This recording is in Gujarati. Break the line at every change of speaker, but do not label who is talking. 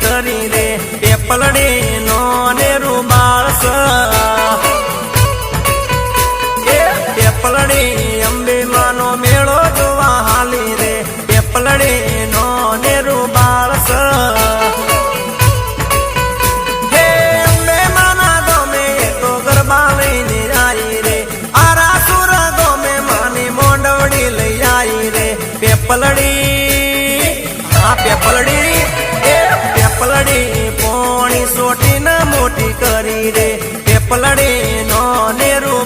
કરી રે પેપલડી નો નેરું બાળસ પેપલડી અંબે માનો મેળો જોવા હાલી રે પેપલડી નો નેરું બાળસ હે અંબે માના ગમે તો ગરબા લઈને આવી રે આરા સુર ગમે માની મોંડવડી લઈ આવી રે પેપલડી આ પેપલડી પેપલડી પોણી સોટી ના મોટી કરી રે પેપલડી નો નેરું